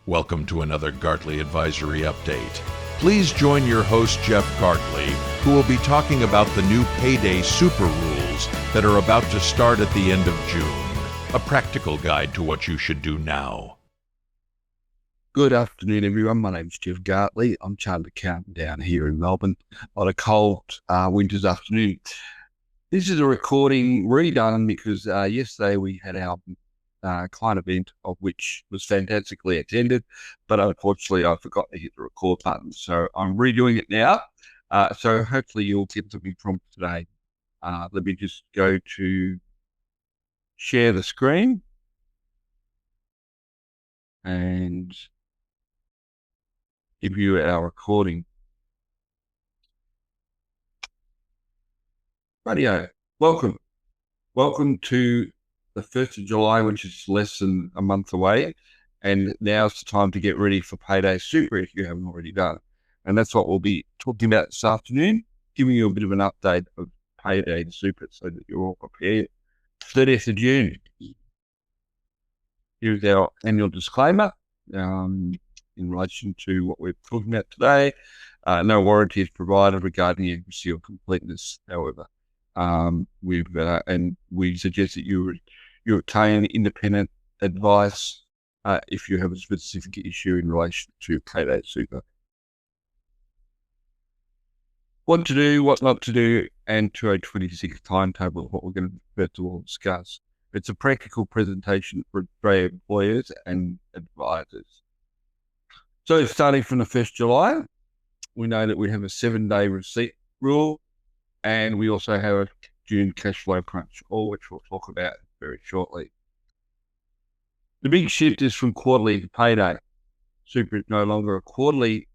Welcome to another Gartley Advisory Update. Please join your host, Geoff Gartley, who will be talking about the new Payday Super rules that are about to start at the end of June. A practical guide to what you should do now. Good afternoon, everyone. My name's Geoff Gartley. I'm chartered accountant down here in Melbourne on a cold winter's afternoon. This is a recording redone because yesterday we had our client event, of which was fantastically attended, but unfortunately I forgot to hit the record button. So I'm redoing it now. So hopefully you'll get something from today. Let me just go to share the screen and give you our recording. Radio, welcome to the 1st of July, which is less than a month away. And now's the time to get ready for Payday Super if you haven't already done. And that's what we'll be talking about this afternoon, giving you a bit of an update of Payday Super so that you're all prepared. 30th of June. Here's our annual disclaimer in relation to what we're talking about today. No warranty is provided regarding accuracy or completeness, however. And we suggest that you obtain independent advice if you have a specific issue in relation to Payday Super. What to do, what not to do, and 2026 timetable of what we're going to first of all discuss. It's a practical presentation for Australian employers and advisors. So starting from the 1st of July, we know that we have a 7-day receipt rule, and we also have a June cash flow crunch, all which we'll talk about very shortly. The big shift is from quarterly to payday. Super is no longer a quarterly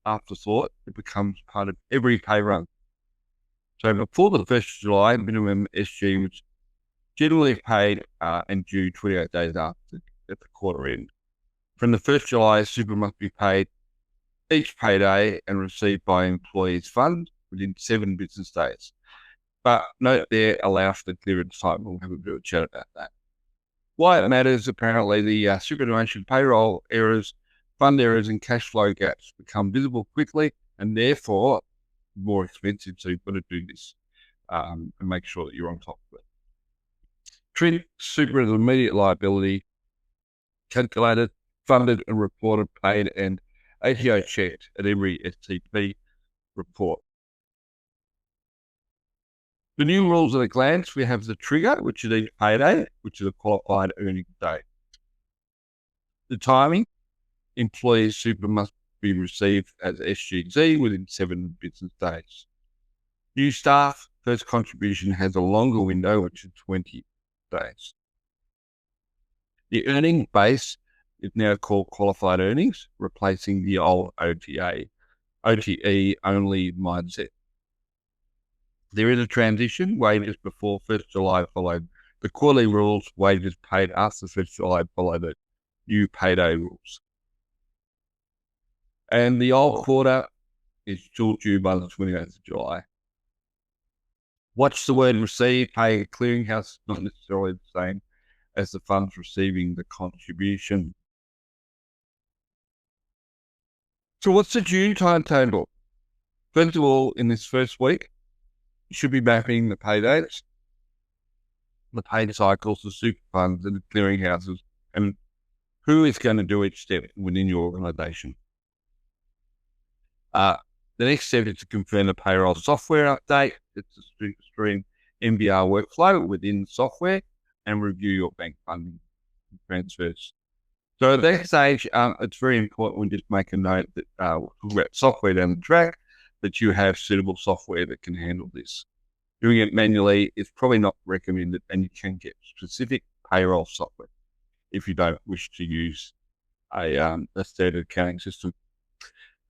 afterthought. It becomes part of every pay run. So before the 1st of July, minimum SG was generally paid and due 28 days after at the quarter end. From the 1st of July, Super must be paid each payday and received by employees' fund within 7 business days. But note there, allow for the clearance time. We'll have a bit of a chat about that. Why it matters, apparently, the superannuation payroll errors, fund errors, and cash flow gaps become visible quickly and therefore more expensive. So you've got to do this and make sure that you're on top of it. Treat super as an immediate liability, calculated, funded, and reported, paid, and ATO checked at every STP report. The new rules at a glance, we have the trigger, which is each payday, which is a qualified earning day. The timing, employees' super must be received as SGZ within 7 business days. New staff, first contribution has a longer window, which is 20 days. The earning base is now called qualified earnings, replacing the old OTE only mindset. There is a transition. Wages before 1st July followed the quarterly rules. Wages paid after 1st July follow the new payday rules. And the old quarter is still due by the 28th of July. Watch the word receive. Paying a clearinghouse is not necessarily the same as the funds receiving the contribution. So what's the June timetable? First of all, in this first week, you should be mapping the pay dates, the pay cycles, the super funds, and the clearinghouses, and who is going to do each step within your organisation. The next step is to confirm the payroll software update. It's a stream MBR workflow within the software and review your bank funding transfers. So at that stage, it's very important we just make a note that we'll talk about software down the track, that you have suitable software that can handle this. Doing it manually is probably not recommended, and you can get specific payroll software if you don't wish to use a standard accounting system.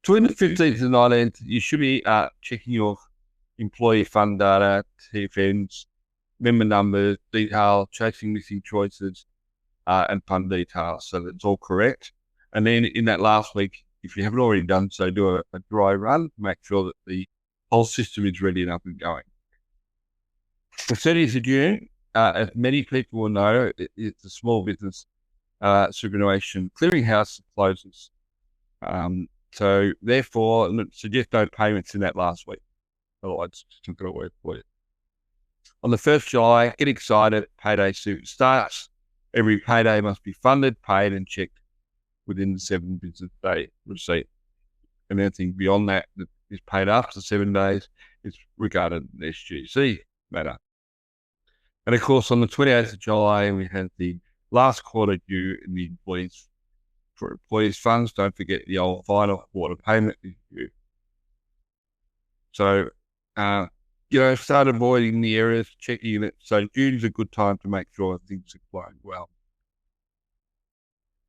Between the 15th and 19th, you should be checking your employee fund data, TFNs, member numbers, detail, chasing missing choices, and fund details, so that's all correct. And then in that last week, if you haven't already done so, do a dry run, make sure that the whole system is ready and up and going. The 30th of June, as many people will know, it's a small business superannuation clearinghouse closes. So therefore, suggest no payments in that last week. Otherwise, it's not going to work for you. On the 1st of July, get excited. Payday Super starts. Every payday must be funded, paid, and checked within the 7 business day receipt. And anything beyond that is paid after 7 days is regarded an SGC matter. And of course, on the 28th of July, we have the last quarter due in the employees funds. Don't forget the old final quarter payment is due. So, start avoiding the errors, checking it. So June's a good time to make sure things are flowing well.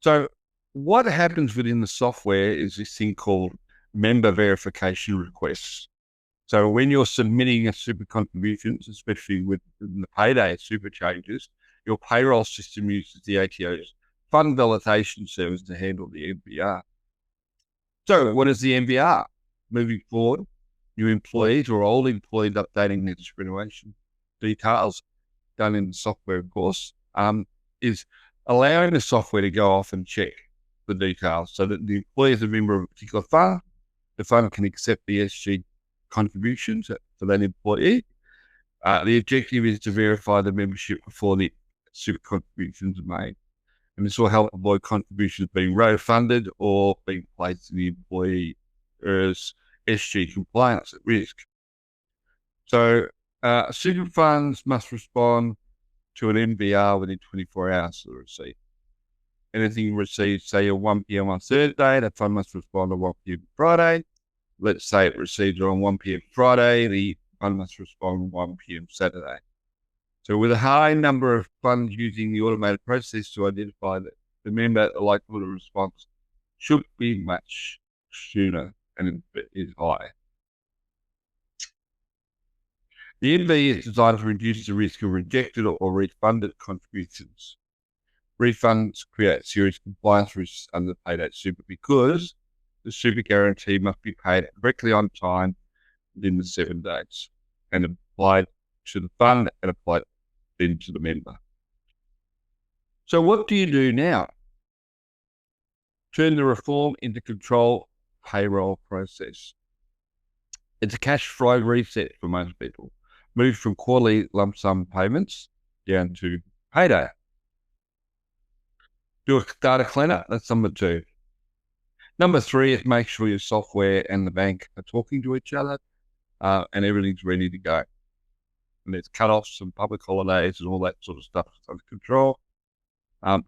So what happens within the software is this thing called member verification requests. So when you're submitting a super contributions, especially with the Payday Super changes, your payroll system uses the ATO's fund validation service to handle the MVR. So what is the MVR? Moving forward, new employees or old employees updating their superannuation details, done in the software, of course, is allowing the software to go off and check the details so that the employee is a member of a particular fund. The fund can accept the SG contributions for that employee. The objective is to verify the membership before the super contributions are made. And this will help avoid contributions being row-funded or being placed in the employer's SG compliance at risk. So super funds must respond to an MVR within 24 hours of the receipt. Anything received, say, at 1 p.m. on Thursday, the fund must respond to 1 p.m. Friday. Let's say it received it on 1 p.m. Friday, the fund must respond on 1 p.m. Saturday. So with a high number of funds using the automated process to identify that the member, the likelihood of response should be much sooner and is high. The MV is designed to reduce the risk of rejected or refunded contributions. Refunds create serious compliance risks under Payday Super because the super guarantee must be paid directly on time within the 7 days and applied to the fund and applied then to the member. So what do you do now? Turn the reform into control payroll process. It's a cash flow reset for most people. Move from quarterly lump sum payments down to payday. Do a data cleanup. That's number 2. Number 3 is make sure your software and the bank are talking to each other and everything's ready to go. And there's cut-offs and public holidays and all that sort of stuff under control.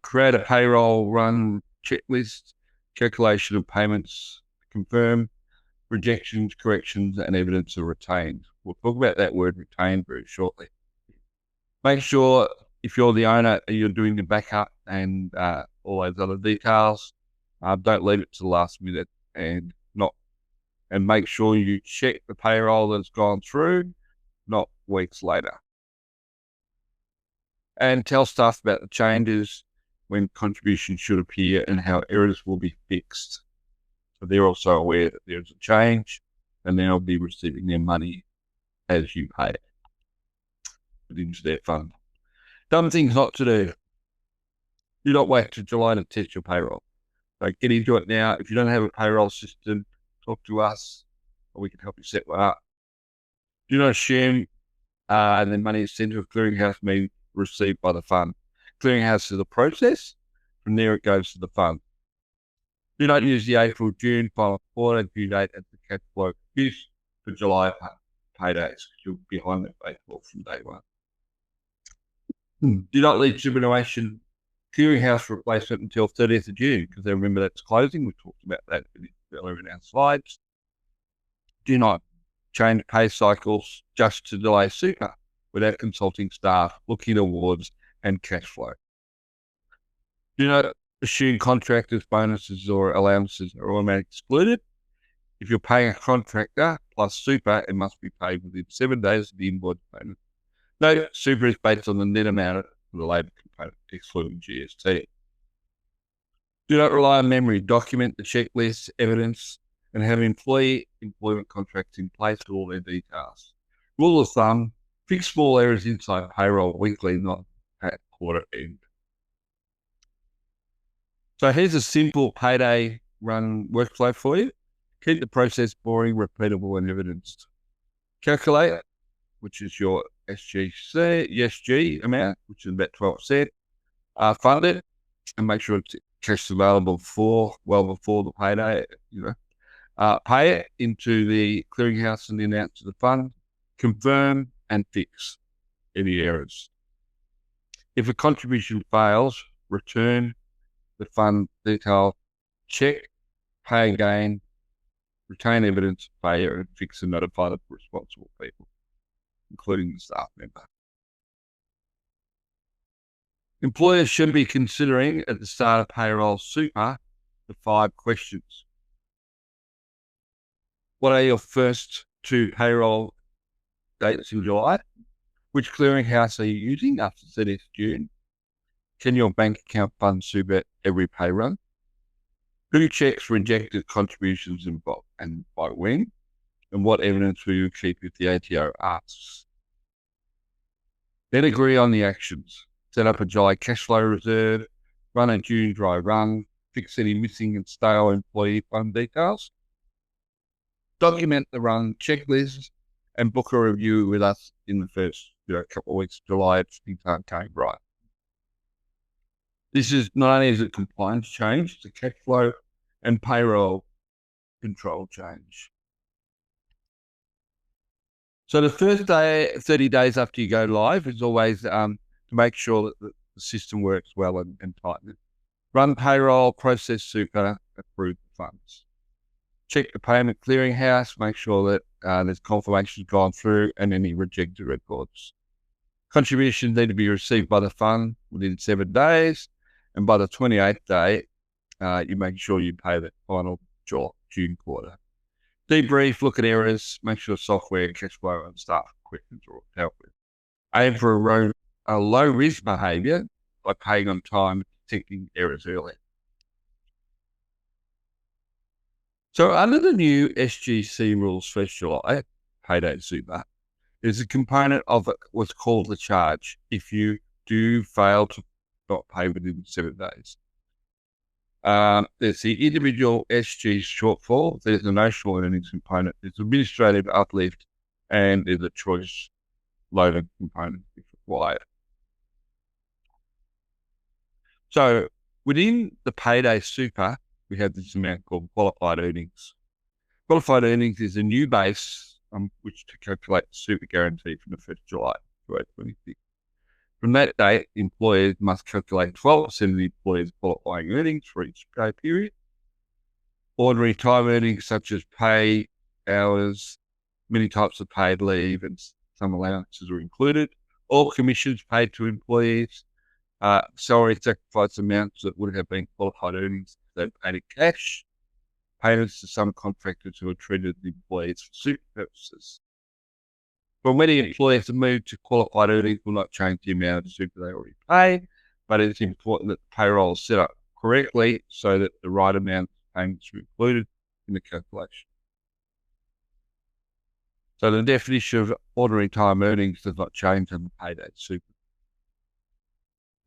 Create a payroll run checklist, calculation of payments, confirm rejections, corrections, and evidence are retained. We'll talk about that word retained very shortly. Make sure if you're the owner, you're doing the backup and all those other details. Don't leave it to the last minute and make sure you check the payroll that's gone through, not weeks later. And tell staff about the changes, when contributions should appear, and how errors will be fixed. So they're also aware that there's a change and they'll be receiving their money as you pay it into their fund. Dumb things not to do. Do not wait till July to test your payroll. So get into it now. If you don't have a payroll system, talk to us or we can help you set one up. Do not assume and then money is sent to a clearinghouse being received by the fund. Clearinghouse is the process. From there, it goes to the fund. Do not use the April-June final quarter due date as the cash flow excuse for July paydays. You'll be behind that baseball from day one. Do not leave superannuation clearinghouse replacement until 30th of June because remember that's closing. We talked about that earlier in our slides. Do not change pay cycles just to delay super without consulting staff, looking towards and cash flow. Do not assume contractors' bonuses or allowances are automatically excluded. If you're paying a contractor plus super, it must be paid within 7 days of the invoice payment. Note, super is based on the net amount of the labour component, excluding GST. Do not rely on memory. Document the checklist, evidence, and have employment contracts in place with all their details. Rule of thumb, fix small errors inside payroll weekly, not at quarter end. So here's a simple payday run workflow for you. Keep the process boring, repeatable, and evidenced. Calculate, which is your SG amount, which is about 12%. Fund it and make sure it's cash available well before the payday. Pay it into the clearinghouse and then out to the fund. Confirm and fix any errors. If a contribution fails, return the fund detail, check, pay again, retain evidence of failure, and fix and notify the responsible people, including the staff member. Employers should be considering at the start of Payroll Super the 5 questions. What are your first 2 payroll dates in July? Which clearinghouse are you using after 30th June? Can your bank account fund super every pay run? Who checks rejected contributions and by when? And what evidence will you keep if the ATO asks? Then agree on the actions. Set up a July cash flow reserve, run a June dry run, fix any missing and stale employee fund details, document the run checklist, and book a review with us in the first couple of weeks of July if things aren't going right. This is not only is it compliance change, it's a cash flow and payroll control change. So the first day, 30 days after you go live, is always to make sure that the system works well and tighten. Run payroll, process super, approve the funds. Check the payment clearinghouse, make sure that there's confirmation gone through and any rejected records. Contributions need to be received by the fund within 7 days, and by the 28th day, you make sure you pay the final June quarter. Debrief, look at errors, make sure software, cash flow, and staff questions are all dealt with. Aim for a low-risk behaviour by paying on time and detecting errors early. So under the new SGC rules for July, Payday Super, there's a component of it what's called the charge if you do fail to not pay within 7 days. There's the individual SG shortfall, there's the notional earnings component, there's administrative uplift, and there's a choice loading component if required. So within the Payday Super, we have this amount called qualified earnings. Qualified earnings is a new base on which to calculate the super guarantee from the 1st of July 2026. From that date, employers must calculate 12% of the employer's qualifying earnings for each pay period. Ordinary time earnings such as pay, hours, many types of paid leave, and some allowances are included. All commissions paid to employees, salary sacrifice amounts that would have been qualified earnings that paid in cash, payments to some contractors who are treated as employees for super purposes. For many employers, the move to qualified earnings will not change the amount of super they already pay, but it's important that the payroll is set up correctly so that the right amount of payments are included in the calculation. So the definition of ordinary time earnings does not change on the Payday Super.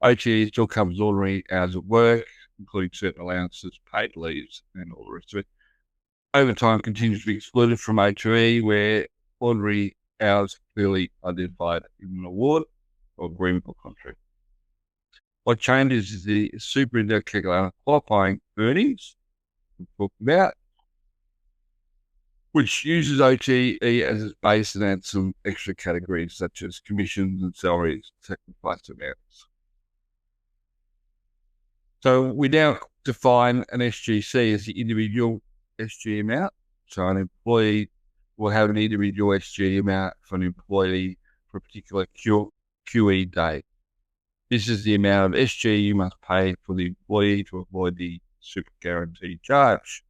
OTE still covers ordinary hours of work, including certain allowances, paid leaves, and all the rest of it. Overtime continues to be excluded from OTE, where ordinary hours clearly identified in an award or agreement or contract. What changes is the super index calculator qualifying earnings we talked about, which uses OTE as its base and adds some extra categories such as commissions and salaries, sacrifice amounts. So we now define an SGC as the individual SG amount. So an employee will have an individual SG amount for an employee for a particular QE day. This is the amount of SG you must pay for the employee to avoid the super guarantee charge.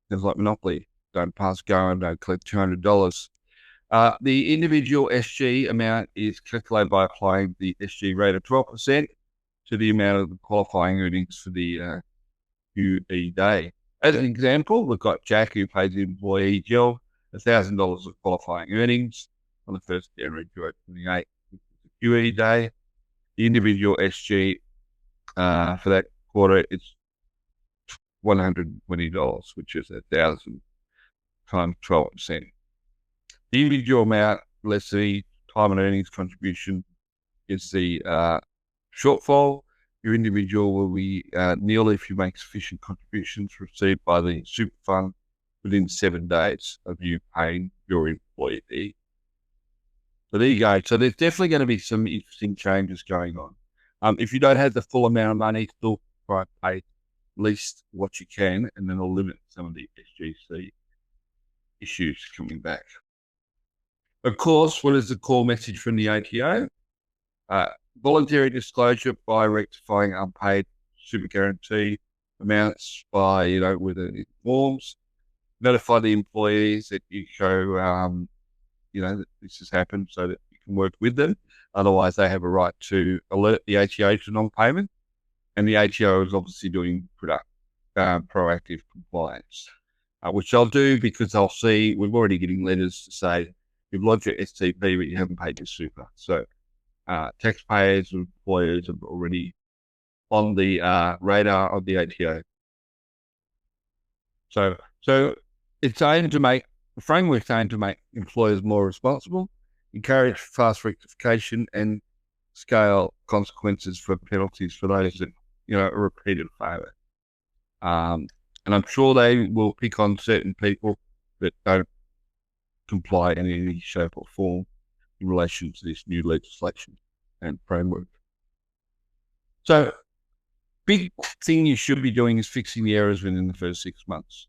It's like Monopoly. Don't pass go and don't collect $200. The individual SG amount is calculated by applying the SG rate of 12% to the amount of the qualifying earnings for the QE day. As an example, we've got Jack who pays the employee Geoff $1,000 of qualifying earnings on the 1st of January 2028, which is the QE day. The individual SG for that quarter, it's $120, which is 1,000 times 12%. The individual amount, less the time and earnings contribution, is the shortfall. Your individual will be nil if you make sufficient contributions received by the super fund within 7 days of you paying your employee. So there you go. So there's definitely going to be some interesting changes going on. If you don't have the full amount of money, still try to pay at least what you can, and then it'll limit some of the SGC issues coming back. Of course, what is the core message from the ATO? Voluntary disclosure by rectifying unpaid super guarantee amounts by, with the forms. Notify the employees that you show, that this has happened so that you can work with them. Otherwise, they have a right to alert the ATO to non-payment. And the ATO is obviously doing proactive compliance, which they'll do because they'll see we're already getting letters to say you've lodged your STP, but you haven't paid your super. So taxpayers and employers are already on the radar of the ATO. So it's aimed to make the framework's aimed to make employers more responsible, encourage fast rectification, and scale consequences for penalties for those that a repeated favour. And I'm sure they will pick on certain people that don't comply in any shape or form in relation to this new legislation and framework. So, big thing you should be doing is fixing the errors within the first 6 months.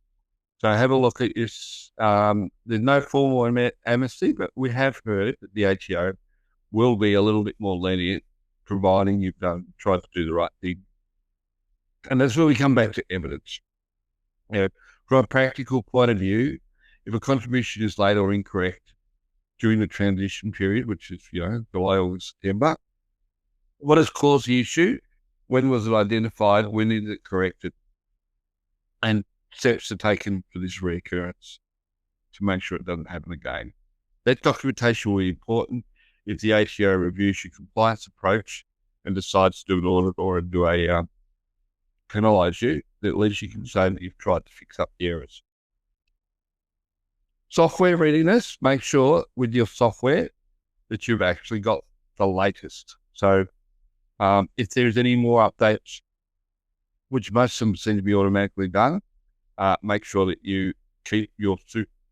So have a look at this. There's no formal amnesty, but we have heard that the ATO will be a little bit more lenient, providing you've tried to do the right thing. And that's where we come back to evidence. From a practical point of view, if a contribution is late or incorrect during the transition period, which is, July, August, September, what has caused the issue? When was it identified? When is it corrected? And steps are taken for this reoccurrence to make sure it doesn't happen again. That documentation will be important if the ATO reviews your compliance approach and decides to do an audit or do a penalise you. At least you can say that you've tried to fix up the errors. Software readiness, make sure with your software that you've actually got the latest. So if there's any more updates, which most of them seem to be automatically done, make sure that you keep your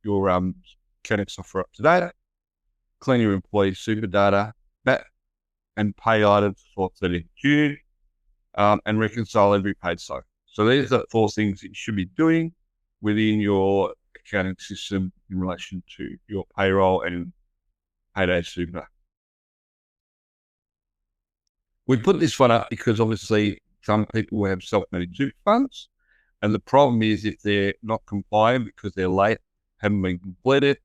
accounting software up to date, clean your employee super data, and pay items for 30th June, and reconcile every paid cycle. So these are 4 things that you should be doing within your accounting system in relation to your payroll and Payday Super. We put this one up because obviously some people have self-managed super funds, and the problem is if they're not compliant because they're late, haven't been completed,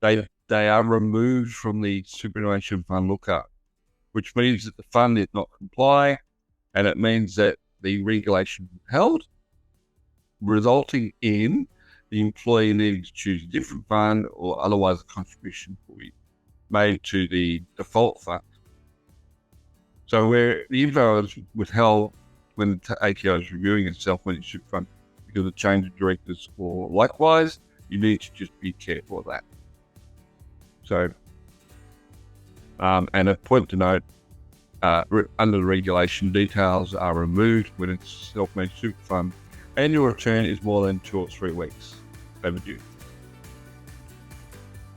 they are removed from the superannuation fund lookup, which means that the fund is not complying, and it means that the regulation is held, resulting in the employee needing to choose a different fund, or otherwise a contribution will be made to the default fund. So where the info is withheld when the ATO is reviewing a self-managed super fund because of change of directors or likewise, you need to just be careful of that. So, and a point to note, under the regulation, details are removed when it's self-managed super fund and your return is more than 2 or 3 weeks overdue.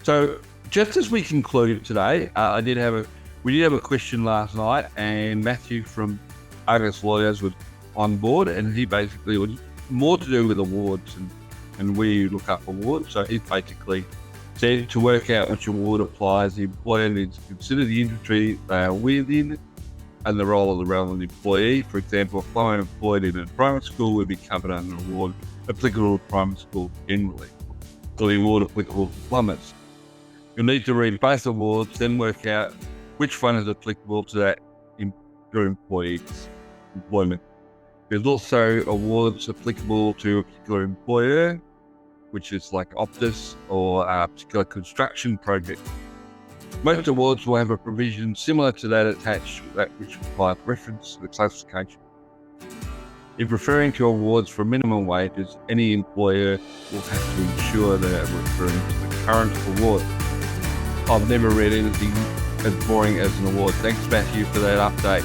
So just as we concluded today, we did have a question last night, and Matthew from Argus Lawyers was on board, and he basically was more to do with awards and where you look up awards. So he basically said to work out which award applies, the employer needs to consider the industry they are within and the role of the relevant employee. For example, if I'm employed in a primary school, would be covered under an award applicable to primary school generally, or the award applicable to plumbers. You'll need to read both awards, then work out which one is applicable to that your employee's employment. There's also awards applicable to a particular employer, which is like Optus or a particular construction project. Most awards will have a provision similar to that attached, that which requires reference to the classification. If referring to awards for minimum wages, any employer will have to ensure they are referring to the current award. I've never read anything as boring as an award. Thanks, Matthew, for that update.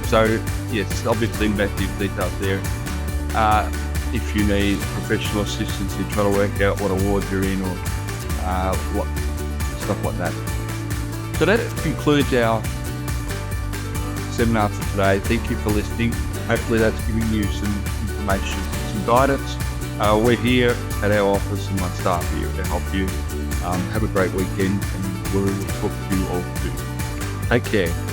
So, yes, obviously Matthew's details there. If you need professional assistance in trying to work out what awards you're in or what stuff like that. So that concludes our seminar for today. Thank you for listening. Hopefully that's giving you some information, some guidance. We're here at our office and my staff here to help you. Have a great weekend, and we'll talk to you all soon. Take care.